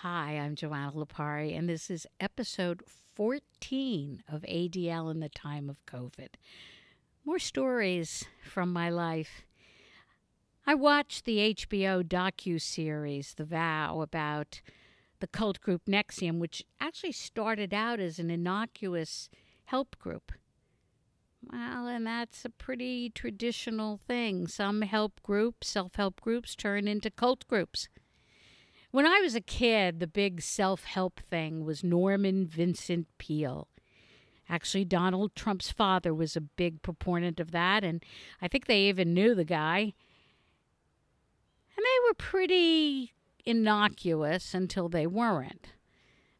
Hi, I'm Joanna Lapari, and this is episode 14 of ADL in the time of COVID. More stories from my life. I watched the HBO docu-series, The Vow, about the cult group NXIVM, which actually started out as an innocuous help group. Well, and that's a pretty traditional thing. Some help groups, self-help groups, turn into cult groups. When I was a kid, the big self-help thing was Norman Vincent Peale. Actually, Donald Trump's father was a big proponent of that, and I think they even knew the guy. And they were pretty innocuous until they weren't.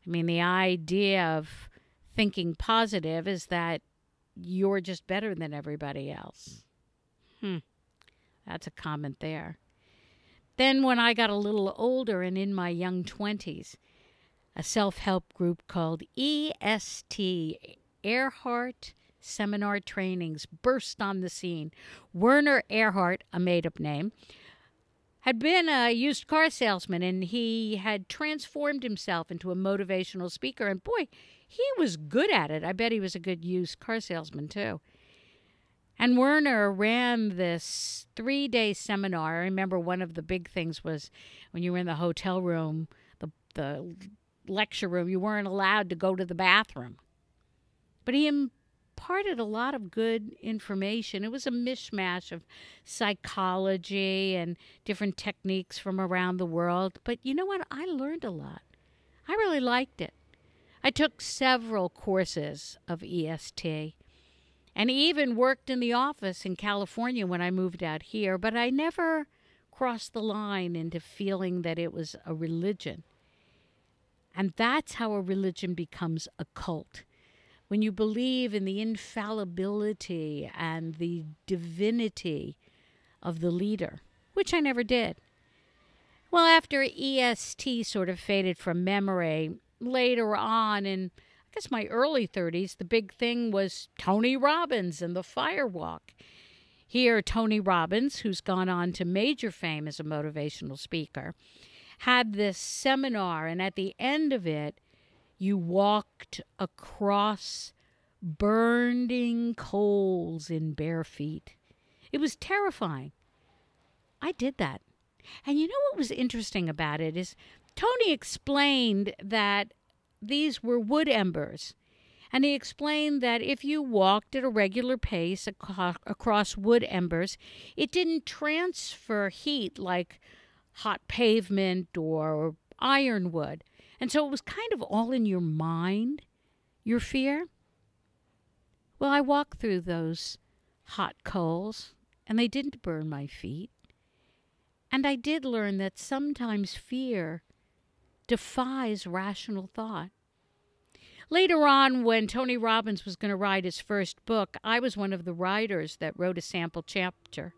I mean, the idea of thinking positive is that you're just better than everybody else. That's a comment there. Then when I got a little older and in my young 20s, a self-help group called EST, Earhart Seminar Trainings, burst on the scene. Werner Earhart, a made-up name, had been a used car salesman, and he had transformed himself into a motivational speaker. And boy, he was good at it. I bet he was a good used car salesman, too. And Werner ran this 3-day seminar. I remember one of the big things was when you were in the hotel room, the lecture room, you weren't allowed to go to the bathroom. But he imparted a lot of good information. It was a mishmash of psychology and different techniques from around the world. But you know what? I learned a lot. I really liked it. I took several courses of EST. And even worked in the office in California when I moved out here, but I never crossed the line into feeling that it was a religion. And that's how a religion becomes a cult. When you believe in the infallibility and the divinity of the leader, which I never did. Well, after EST sort of faded from memory, later on in I guess my early 30s, the big thing was Tony Robbins and the Firewalk. Here, Tony Robbins, who's gone on to major fame as a motivational speaker, had this seminar, and at the end of it, you walked across burning coals in bare feet. It was terrifying. I did that. And you know what was interesting about it is Tony explained that these were wood embers. And he explained that if you walked at a regular pace across wood embers, it didn't transfer heat like hot pavement or ironwood. And so it was kind of all in your mind, your fear. Well, I walked through those hot coals, and they didn't burn my feet. And I did learn that sometimes fear defies rational thought. Later on, when Tony Robbins was going to write his first book, I was one of the writers that wrote a sample chapter.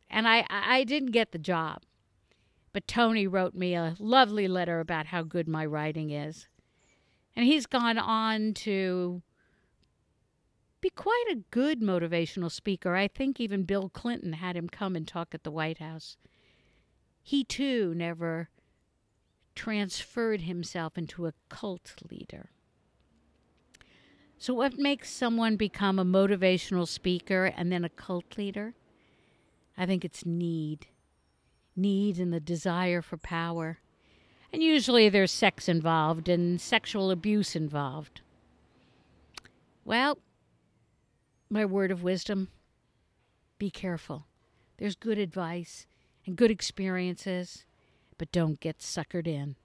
And I didn't get the job. But Tony wrote me a lovely letter about how good my writing is. And he's gone on to be quite a good motivational speaker. I think even Bill Clinton had him come and talk at the White House. He, too, never transferred himself into a cult leader. So what makes someone become a motivational speaker and then a cult leader? I think it's need. Need and the desire for power. And usually there's sex involved and sexual abuse involved. Well, my word of wisdom, be careful. There's good advice and good experiences, but don't get suckered in.